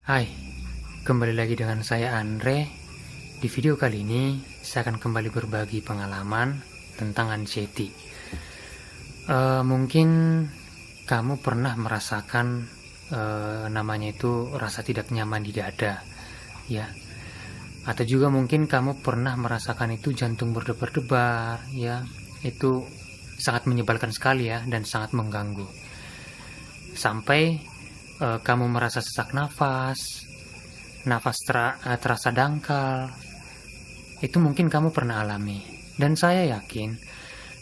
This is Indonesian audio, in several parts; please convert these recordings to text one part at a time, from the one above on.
Hai, kembali lagi dengan saya Andre. Di video kali ini, saya akan kembali berbagi pengalaman tentang anxiety. Mungkin kamu pernah merasakan namanya itu rasa tidak nyaman di dada, ya. Atau juga mungkin kamu pernah merasakan itu jantung berdebar-debar, ya. Itu sangat menyebalkan sekali ya, dan sangat mengganggu. Sampai kamu merasa sesak nafas terasa dangkal. Itu mungkin kamu pernah alami. Dan saya yakin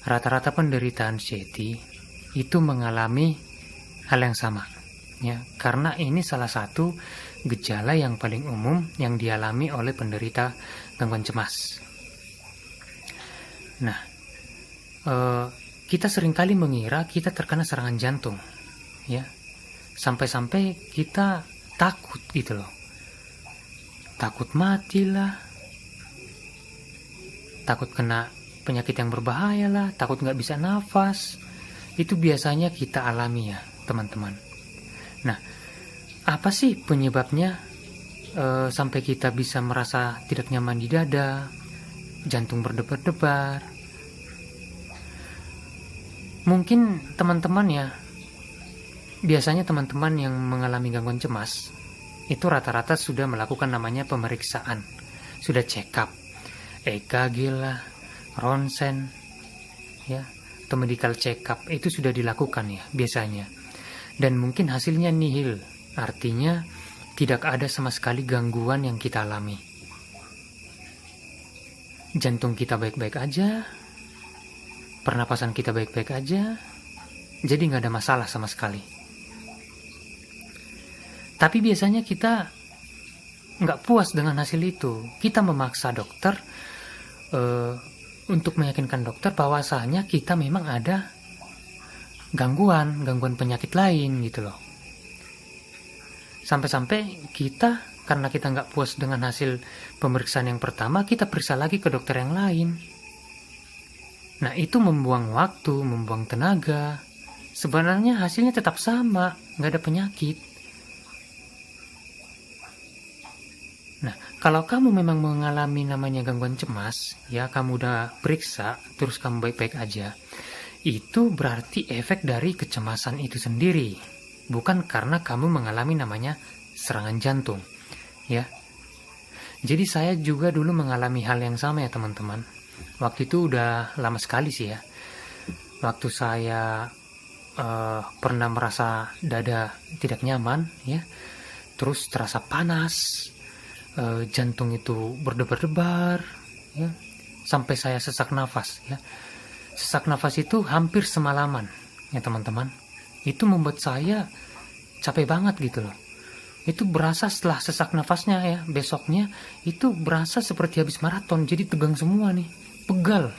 rata-rata penderita anxiety itu mengalami hal yang sama. Ya, karena ini salah satu gejala yang paling umum yang dialami oleh penderita gangguan cemas. Nah, kita seringkali mengira kita terkena serangan jantung, ya. Sampai-sampai kita takut gitu loh. Takut mati lah, takut kena penyakit yang berbahaya lah, takut nggak bisa nafas. Itu biasanya kita alami ya teman-teman. Nah, apa sih penyebabnya sampai kita bisa merasa tidak nyaman di dada, jantung berdebar-debar? Mungkin teman-teman ya, biasanya teman-teman yang mengalami gangguan cemas itu rata-rata sudah melakukan namanya pemeriksaan, sudah check up, EKG lah, ronsen, ya, atau medical check up itu sudah dilakukan ya biasanya. Dan mungkin hasilnya nihil, artinya tidak ada sama sekali gangguan yang kita alami. Jantung kita baik-baik aja, pernapasan kita baik-baik aja, jadi nggak ada masalah sama sekali. Tapi biasanya kita nggak puas dengan hasil itu. Kita memaksa dokter untuk meyakinkan dokter bahwasanya kita memang ada gangguan penyakit lain gitu loh. Sampai-sampai kita, karena kita nggak puas dengan hasil pemeriksaan yang pertama, kita periksa lagi ke dokter yang lain. Nah, itu membuang waktu, membuang tenaga. Sebenarnya hasilnya tetap sama, nggak ada penyakit. Nah, kalau kamu memang mengalami namanya gangguan cemas, ya kamu udah periksa, terus kamu baik-baik aja, itu berarti efek dari kecemasan itu sendiri, bukan karena kamu mengalami namanya serangan jantung, ya. Jadi saya juga dulu mengalami hal yang sama ya teman-teman. Waktu itu udah lama sekali sih ya. Waktu saya pernah merasa dada tidak nyaman, ya, terus terasa panas. Jantung itu berdebar-debar, ya, sampai saya sesak nafas, ya. Sesak nafas itu hampir semalaman, ya teman-teman. Itu membuat saya capek banget gitu loh. Itu berasa setelah sesak nafasnya ya, besoknya itu berasa seperti habis maraton, jadi tegang semua nih, pegal.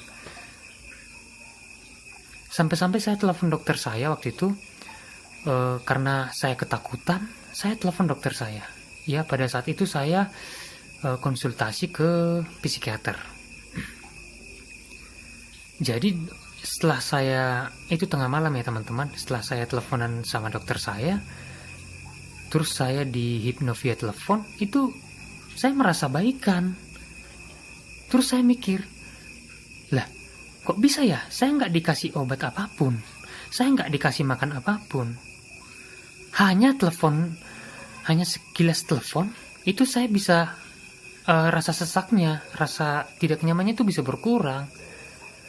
Sampai-sampai saya telepon dokter saya waktu itu, karena saya ketakutan, saya telepon dokter saya. Ya, pada saat itu saya konsultasi ke psikiater. Jadi setelah saya, itu tengah malam ya teman-teman, setelah saya teleponan sama dokter saya, terus saya dihipno via telepon, itu saya merasa baikan. Terus saya mikir, lah kok bisa ya, saya nggak dikasih obat apapun, saya nggak dikasih makan apapun, hanya sekilas telepon, itu saya bisa rasa sesaknya, rasa tidak nyamannya itu bisa berkurang.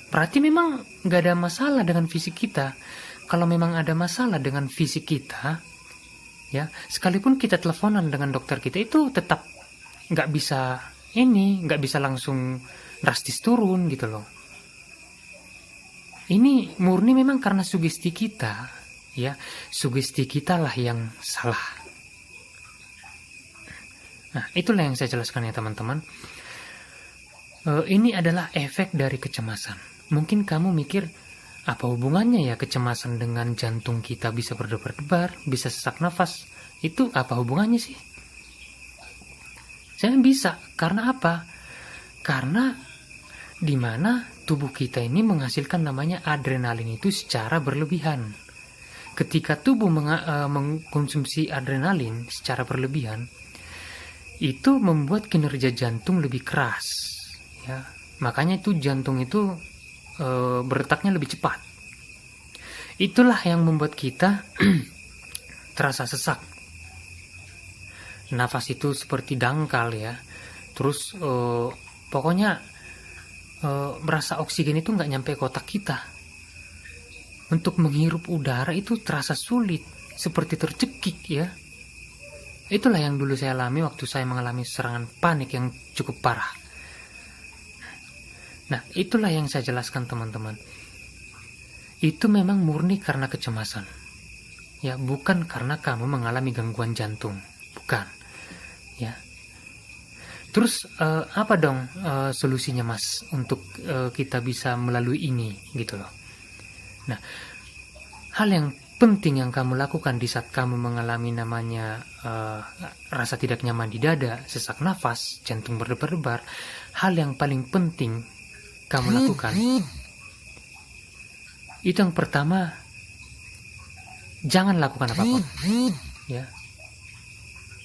Berarti memang nggak ada masalah dengan fisik kita. Kalau memang ada masalah dengan fisik kita, ya, sekalipun kita teleponan dengan dokter kita, itu tetap nggak bisa langsung drastis turun gitu loh. Ini murni memang karena sugesti kita, ya, sugesti kita lah yang salah. Nah, itulah yang saya jelaskan ya teman-teman. Ini adalah efek dari kecemasan. Mungkin kamu mikir, apa hubungannya ya kecemasan dengan jantung kita bisa berdebar-debar, bisa sesak nafas? Itu apa hubungannya sih? Saya bisa. Karena apa? Karena dimana tubuh kita ini menghasilkan namanya adrenalin itu secara berlebihan. ketika tubuh mengkonsumsi adrenalin secara berlebihan, itu membuat kinerja jantung lebih keras, ya. Makanya itu jantung itu berdetaknya lebih cepat. Itulah yang membuat kita terasa sesak. Nafas itu seperti dangkal, ya. Terus pokoknya berasa oksigen itu nggak nyampe ke otak kita. Untuk menghirup udara itu terasa sulit, seperti tercekik, ya. Itulah yang dulu saya alami waktu saya mengalami serangan panik yang cukup parah. Nah, itulah yang saya jelaskan, teman-teman. Itu memang murni karena kecemasan. Ya, bukan karena kamu mengalami gangguan jantung. Bukan. Ya. Terus apa dong solusinya, Mas, untuk kita bisa melalui ini, gitu loh. Nah, hal yang penting yang kamu lakukan di saat kamu mengalami namanya rasa tidak nyaman di dada, sesak nafas, jantung berdebar-debar, hal yang paling penting kamu lakukan itu yang pertama, jangan lakukan apapun, ya.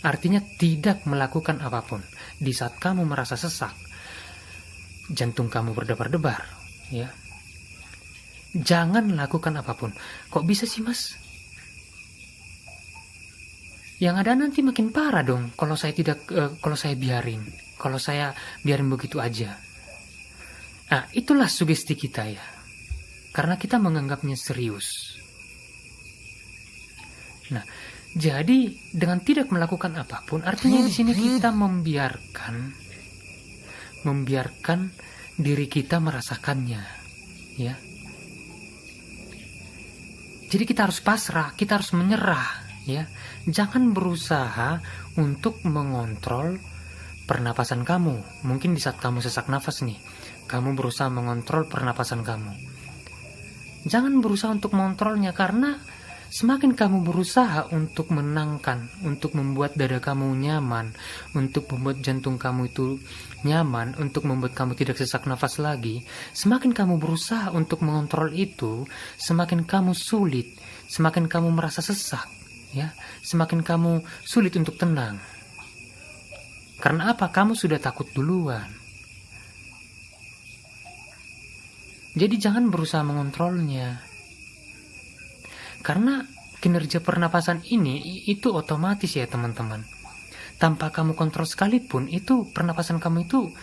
Artinya tidak melakukan apapun. Di saat kamu merasa sesak, jantung kamu berdebar-debar, ya. Jangan lakukan apapun. Kok bisa sih, Mas? Yang ada nanti makin parah dong kalau saya biarin. Kalau saya biarin begitu aja. Nah, itulah sugesti kita, ya. Karena kita menganggapnya serius. Nah, jadi dengan tidak melakukan apapun, artinya di sini kita membiarkan diri kita merasakannya, ya. Jadi kita harus pasrah, kita harus menyerah, ya. Jangan berusaha untuk mengontrol pernapasan kamu. Mungkin di saat kamu sesak nafas nih, kamu berusaha mengontrol pernapasan kamu. Jangan berusaha untuk mengontrolnya, karena semakin kamu berusaha untuk menenangkan, untuk membuat dada kamu nyaman, untuk membuat jantung kamu itu nyaman, untuk membuat kamu tidak sesak nafas lagi, semakin kamu berusaha untuk mengontrol itu, semakin kamu sulit, semakin kamu merasa sesak, ya, semakin kamu sulit untuk tenang. Karena apa? Kamu sudah takut duluan. Jadi jangan berusaha mengontrolnya. Karena kinerja pernapasan ini itu otomatis, ya teman-teman. Tanpa kamu kontrol sekalipun, itu pernapasan kamu itu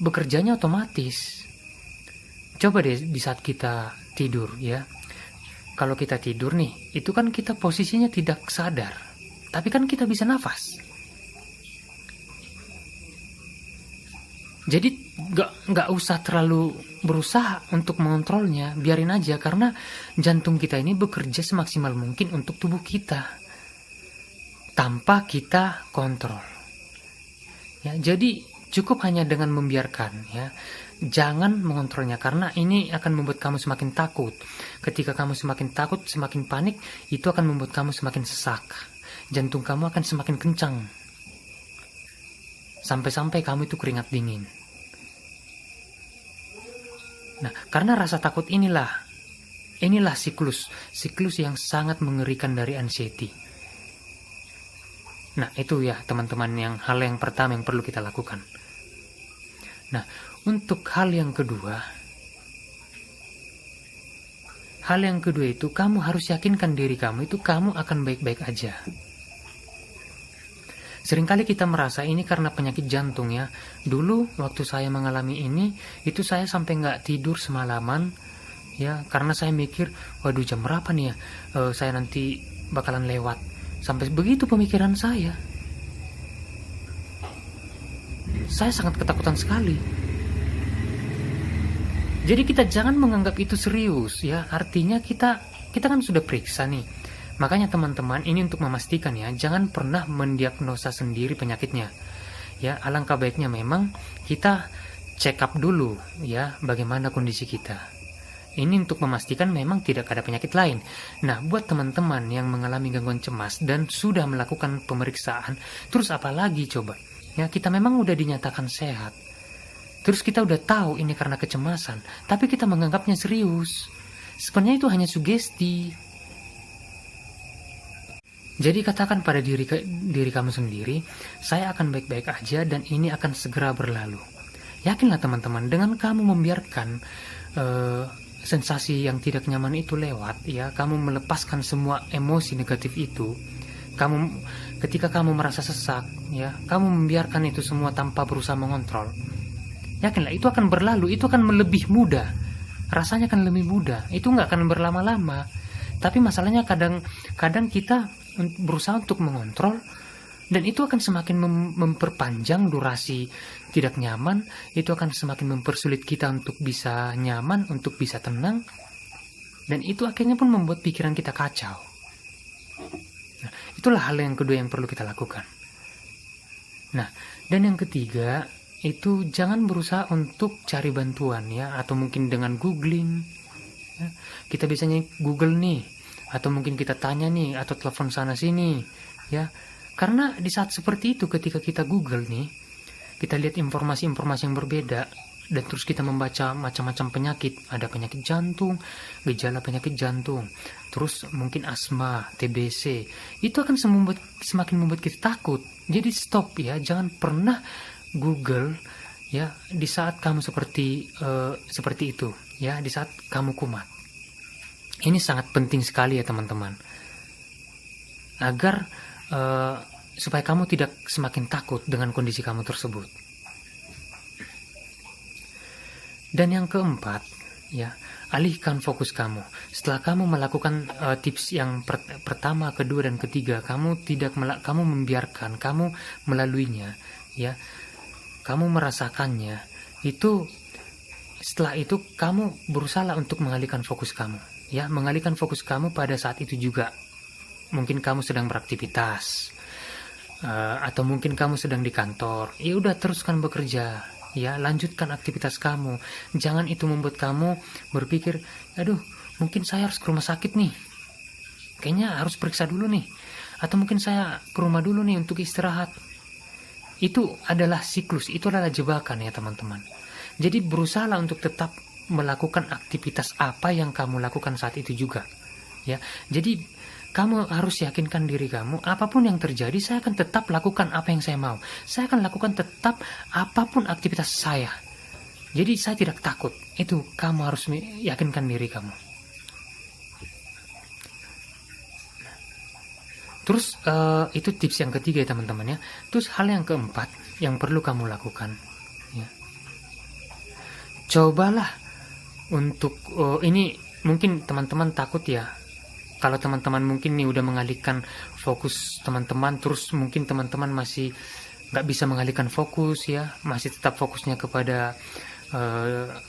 bekerjanya otomatis. Coba deh di saat kita tidur, ya. Kalau kita tidur nih, itu kan kita posisinya tidak sadar. Tapi kan kita bisa nafas. Jadi nggak usah terlalu berusaha untuk mengontrolnya, biarin aja, karena jantung kita ini bekerja semaksimal mungkin untuk tubuh kita tanpa kita kontrol. Ya, jadi cukup hanya dengan membiarkan, ya. Jangan mengontrolnya, karena ini akan membuat kamu semakin takut. Ketika kamu semakin takut, semakin panik, itu akan membuat kamu semakin sesak. Jantung kamu akan semakin kencang. Sampai-sampai kamu itu keringat dingin. Nah, karena rasa takut inilah siklus yang sangat mengerikan dari anxiety. Nah, itu ya teman-teman, hal yang pertama yang perlu kita lakukan. Nah, untuk hal yang kedua itu kamu harus yakinkan diri kamu itu kamu akan baik-baik aja. Seringkali kita merasa ini karena penyakit jantung, ya. Dulu waktu saya mengalami ini, itu saya sampai nggak tidur semalaman, ya, karena saya mikir, waduh jam berapa nih ya, saya nanti bakalan lewat. Sampai begitu pemikiran saya. Saya sangat ketakutan sekali. Jadi kita jangan menganggap itu serius, ya. Artinya kita kan sudah periksa nih. Makanya teman-teman, ini untuk memastikan, ya, jangan pernah mendiagnosa sendiri penyakitnya. Ya, alangkah baiknya memang kita check up dulu, ya, bagaimana kondisi kita. Ini untuk memastikan memang tidak ada penyakit lain. Nah, buat teman-teman yang mengalami gangguan cemas dan sudah melakukan pemeriksaan, terus apa lagi coba? Ya, kita memang udah dinyatakan sehat. Terus kita udah tahu ini karena kecemasan, tapi kita menganggapnya serius. Sebenarnya itu hanya sugesti. Jadi katakan pada diri kamu sendiri, saya akan baik-baik aja dan ini akan segera berlalu. Yakinlah teman-teman, dengan kamu membiarkan sensasi yang tidak nyaman itu lewat, ya, kamu melepaskan semua emosi negatif itu. Ketika kamu merasa sesak, ya, kamu membiarkan itu semua tanpa berusaha mengontrol. Yakinlah itu akan berlalu, itu akan lebih mudah. Rasanya akan lebih mudah. Itu nggak akan berlama-lama. Tapi masalahnya kadang kita berusaha untuk mengontrol, dan itu akan semakin memperpanjang durasi tidak nyaman. Itu akan semakin mempersulit kita untuk bisa nyaman, untuk bisa tenang, dan itu akhirnya pun membuat pikiran kita kacau. Nah, itulah hal yang kedua yang perlu kita lakukan. Nah, dan yang ketiga itu jangan berusaha untuk cari bantuan, ya, atau mungkin dengan googling, ya. Kita biasanya Google nih, atau mungkin kita tanya nih, atau telepon sana sini, ya. Karena di saat seperti itu, ketika kita Google nih, kita lihat informasi-informasi yang berbeda, dan terus kita membaca macam-macam penyakit, ada penyakit jantung, gejala penyakit jantung, terus mungkin asma, TBC, itu akan semakin membuat kita takut. Jadi stop, ya, jangan pernah Google, ya, di saat kamu seperti itu, ya, di saat kamu kumat. Ini sangat penting sekali, ya teman-teman, agar supaya kamu tidak semakin takut dengan kondisi kamu tersebut. Dan yang keempat, ya, alihkan fokus kamu. Setelah kamu melakukan tips yang pertama, kedua, dan ketiga, kamu membiarkan, kamu melaluinya, ya, kamu merasakannya, itu setelah itu kamu berusaha untuk mengalihkan fokus kamu, ya, mengalihkan fokus kamu pada saat itu juga. Mungkin kamu sedang beraktivitas, atau mungkin kamu sedang di kantor, ya udah, teruskan bekerja, ya, lanjutkan aktivitas kamu. Jangan itu membuat kamu berpikir, aduh, mungkin saya harus ke rumah sakit nih, kayaknya harus periksa dulu nih, atau mungkin saya ke rumah dulu nih untuk istirahat. Itu adalah siklus, itu adalah jebakan, ya teman-teman. Jadi berusahalah untuk tetap melakukan aktivitas apa yang kamu lakukan saat itu juga, ya. Jadi kamu harus yakinkan diri kamu, apapun yang terjadi, saya akan tetap lakukan apa yang saya mau. Saya akan lakukan tetap apapun aktivitas saya. Jadi saya tidak takut. Itu kamu harus yakinkan diri kamu. Terus itu tips yang ketiga, ya teman-teman, ya. Terus hal yang keempat yang perlu kamu lakukan, ya, cobalah untuk ini mungkin teman-teman takut, ya. Kalau teman-teman mungkin nih udah mengalihkan fokus teman-teman, terus mungkin teman-teman masih nggak bisa mengalihkan fokus, ya, masih tetap fokusnya kepada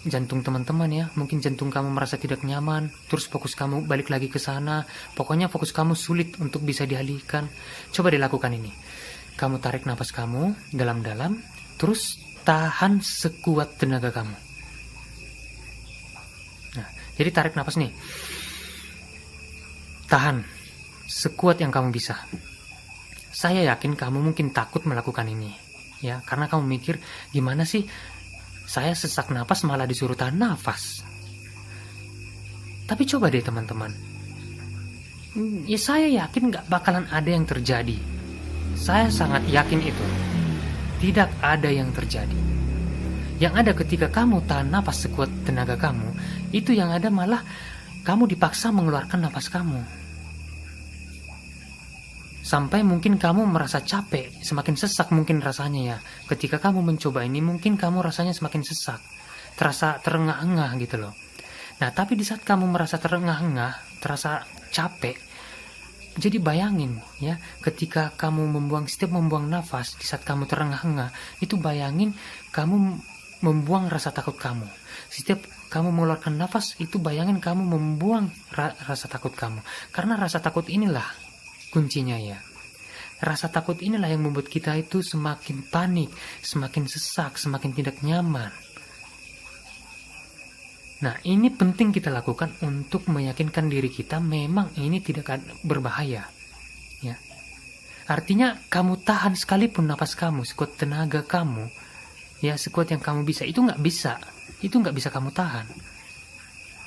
jantung teman-teman, ya. Mungkin jantung kamu merasa tidak nyaman, terus fokus kamu balik lagi ke sana. Pokoknya fokus kamu sulit untuk bisa dialihkan. Coba dilakukan ini. Kamu tarik nafas kamu dalam-dalam, terus tahan sekuat tenaga kamu. Nah, jadi tarik nafas nih. Tahan sekuat yang kamu bisa. Saya yakin kamu mungkin takut melakukan ini, ya, karena kamu mikir, gimana sih saya sesak napas malah disuruh tahan nafas. Tapi coba deh teman-teman, ya, saya yakin gak bakalan ada yang terjadi. Saya sangat yakin itu. Tidak ada yang terjadi. Yang ada ketika kamu tahan napas sekuat tenaga kamu, itu yang ada malah kamu dipaksa mengeluarkan napas kamu. Sampai mungkin kamu merasa capek, semakin sesak mungkin rasanya, ya. Ketika kamu mencoba ini, mungkin kamu rasanya semakin sesak, terasa terengah-engah gitu loh. Nah, tapi di saat kamu merasa terengah-engah, terasa capek, jadi bayangin, ya, ketika kamu setiap membuang nafas, di saat kamu terengah-engah, itu bayangin kamu membuang rasa takut kamu. Setiap kamu mengeluarkan nafas, itu bayangin kamu membuang rasa takut kamu. Karena rasa takut inilah kuncinya, ya. Rasa takut inilah yang membuat kita itu semakin panik, semakin sesak, semakin tidak nyaman. Nah, ini penting kita lakukan untuk meyakinkan diri kita memang ini tidak berbahaya, ya. Artinya kamu tahan sekalipun nafas kamu, sekuat tenaga kamu, ya, sekuat yang kamu bisa, itu nggak bisa kamu tahan.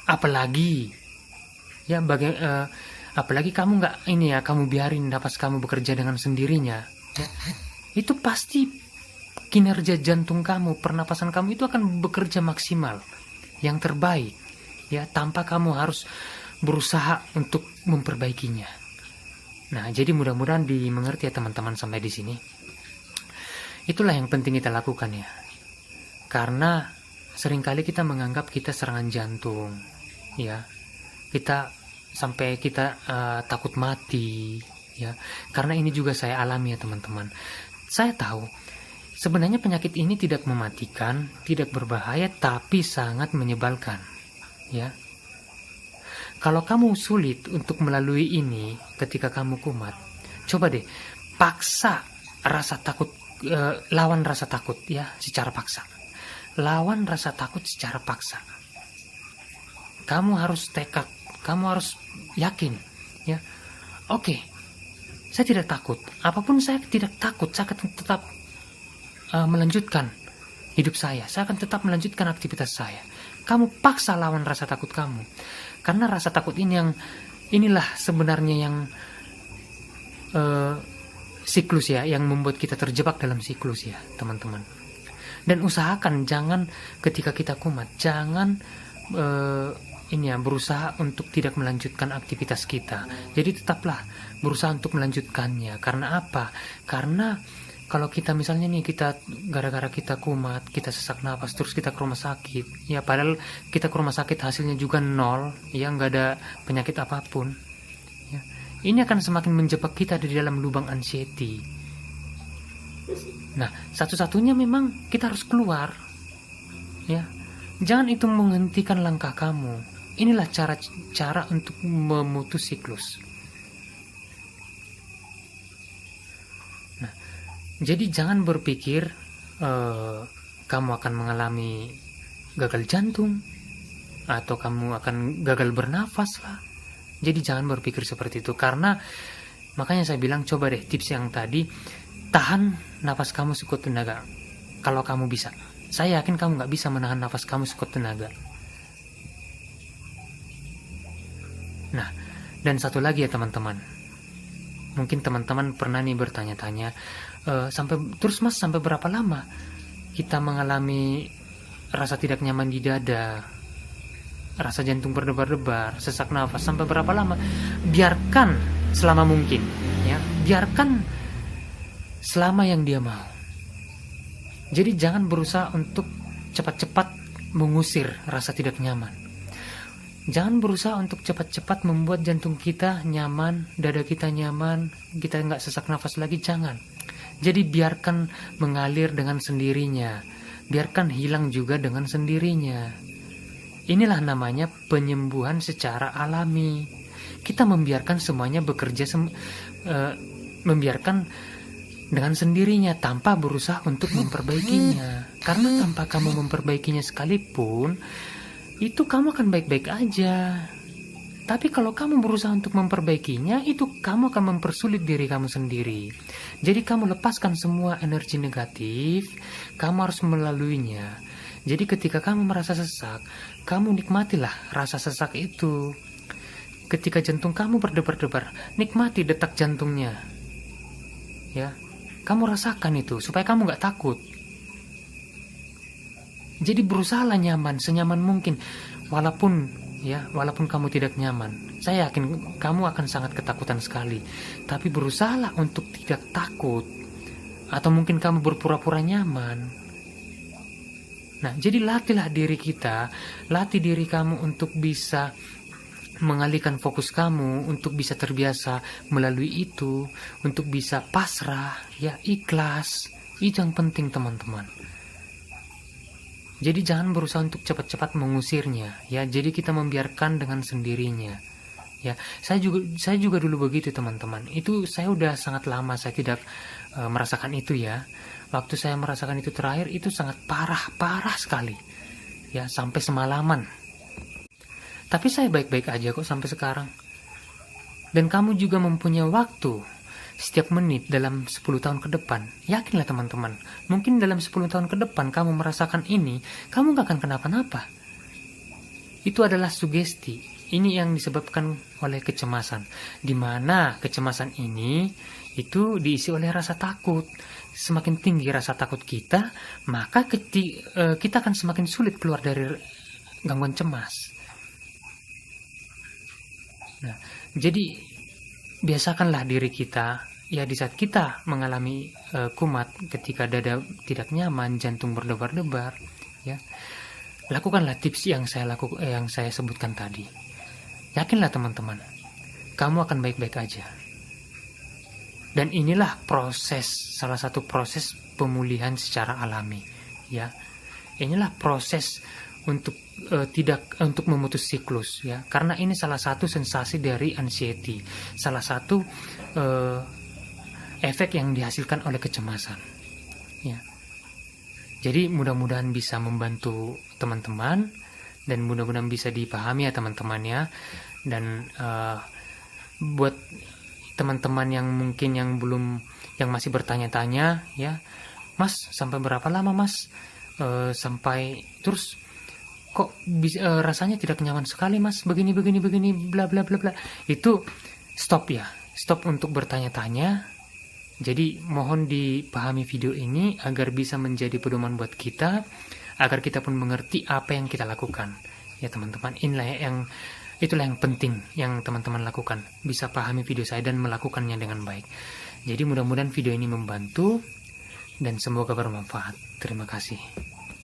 Apalagi, ya, apalagi kamu nggak ini ya, kamu biarin napas kamu bekerja dengan sendirinya, ya, itu pasti kinerja jantung kamu, pernapasan kamu itu akan bekerja maksimal, yang terbaik, ya, tanpa kamu harus berusaha untuk memperbaikinya. Nah, jadi mudah-mudahan dimengerti ya teman-teman sampai di sini. Itulah yang penting kita lakukan ya. Karena seringkali kita menganggap kita serangan jantung, ya. Kita sampai kita takut mati, ya. Karena ini juga saya alami ya teman-teman. Saya tahu sebenarnya penyakit ini tidak mematikan, tidak berbahaya, tapi sangat menyebalkan, ya. Kalau kamu sulit untuk melalui ini ketika kamu kumat, coba deh paksa rasa takut, lawan rasa takut ya secara paksa. Lawan rasa takut secara paksa. Kamu harus tekad, kamu harus yakin, ya. Oke, saya tidak takut. Apapun saya tidak takut, saya akan tetap melanjutkan hidup saya. Saya akan tetap melanjutkan aktivitas saya. Kamu paksa lawan rasa takut kamu. Karena rasa takut ini inilah sebenarnya yang siklus ya, yang membuat kita terjebak dalam siklus ya, teman-teman. Dan usahakan jangan ketika kita kumat, jangan berusaha untuk tidak melanjutkan aktivitas kita. Jadi tetaplah berusaha untuk melanjutkannya. Karena apa? Karena kalau kita misalnya nih, kita gara-gara kita kumat, kita sesak napas, terus kita ke rumah sakit, ya padahal kita ke rumah sakit hasilnya juga 0, ya nggak ada penyakit apapun, ya. Ini akan semakin menjebak kita di dalam lubang anxiety. Nah, satu-satunya memang kita harus keluar, ya. Jangan itu menghentikan langkah kamu. Inilah cara untuk memutus siklus. Nah, jadi jangan berpikir kamu akan mengalami gagal jantung atau kamu akan gagal bernafas lah. Jadi jangan berpikir seperti itu, karena makanya saya bilang coba deh tips yang tadi, tahan nafas kamu sekuat tenaga kalau kamu bisa. Saya yakin kamu nggak bisa menahan nafas kamu sekuat tenaga. Nah, dan satu lagi ya teman-teman, mungkin teman-teman pernah nih bertanya-tanya, terus mas sampai berapa lama kita mengalami rasa tidak nyaman di dada, rasa jantung berdebar-debar, sesak nafas, sampai berapa lama? Biarkan selama mungkin, ya, biarkan selama yang dia mau. Jadi jangan berusaha untuk cepat-cepat mengusir rasa tidak nyaman. Jangan berusaha untuk cepat-cepat membuat jantung kita nyaman, dada kita nyaman, kita nggak sesak nafas lagi, jangan. Jadi biarkan mengalir dengan sendirinya, biarkan hilang juga dengan sendirinya. Inilah namanya penyembuhan secara alami. Kita membiarkan semuanya bekerja, membiarkan dengan sendirinya tanpa berusaha untuk memperbaikinya. Karena tanpa kamu memperbaikinya sekalipun, itu kamu akan baik-baik aja. Tapi kalau kamu berusaha untuk memperbaikinya, itu kamu akan mempersulit diri kamu sendiri. Jadi kamu lepaskan semua energi negatif, kamu harus melaluinya. Jadi ketika kamu merasa sesak, kamu nikmatilah rasa sesak itu. Ketika jantung kamu berdebar-debar, nikmati detak jantungnya, ya. Kamu rasakan itu supaya kamu gak takut. Jadi berusahalah nyaman, senyaman mungkin. Walaupun kamu tidak nyaman, saya yakin kamu akan sangat ketakutan sekali. Tapi berusahalah untuk tidak takut. Atau mungkin kamu berpura-pura nyaman. Nah, jadi latihlah diri kita, latih diri kamu untuk bisa mengalihkan fokus kamu, untuk bisa terbiasa melalui itu, untuk bisa pasrah, ya, ikhlas. Itu yang penting teman-teman. Jadi jangan berusaha untuk cepat-cepat mengusirnya, ya. Jadi kita membiarkan dengan sendirinya, ya. Saya juga dulu begitu teman-teman. Itu saya udah sangat lama saya tidak merasakan itu, ya. Waktu saya merasakan itu terakhir itu sangat parah sekali, ya, sampai semalaman. Tapi saya baik-baik aja kok sampai sekarang. Dan kamu juga mempunyai waktu setiap menit dalam 10 tahun ke depan. Yakinlah teman-teman, mungkin dalam 10 tahun ke depan kamu merasakan ini, kamu gak akan kenapa-napa. Itu adalah sugesti. ini yang disebabkan oleh kecemasan, di mana kecemasan ini itu diisi oleh rasa takut. Semakin tinggi rasa takut kita, maka kita akan semakin sulit keluar dari gangguan cemas. Nah, jadi biasakanlah diri kita, ya di saat kita mengalami kumat, ketika dada tidak nyaman, jantung berdebar-debar, ya, lakukanlah tips yang saya sebutkan tadi. Yakinlah teman-teman, kamu akan baik-baik aja. Dan inilah salah satu proses pemulihan secara alami, ya. Inilah proses untuk untuk memutus siklus, ya. Karena ini salah satu sensasi dari anxiety, salah satu efek yang dihasilkan oleh kecemasan, ya. Jadi mudah-mudahan bisa membantu teman-teman, dan mudah-mudahan bisa dipahami ya teman-teman ya. Dan buat teman-teman yang mungkin yang masih bertanya-tanya, ya, Mas, sampai berapa lama Mas sampai terus kok bisa, rasanya tidak nyaman sekali Mas, begini bla bla bla bla. Itu stop ya, stop untuk bertanya-tanya. Jadi mohon dipahami video ini agar bisa menjadi pedoman buat kita, agar kita pun mengerti apa yang kita lakukan. Ya teman-teman, itulah yang penting yang teman-teman lakukan, bisa pahami video saya dan melakukannya dengan baik. Jadi mudah-mudahan video ini membantu dan semoga bermanfaat. Terima kasih.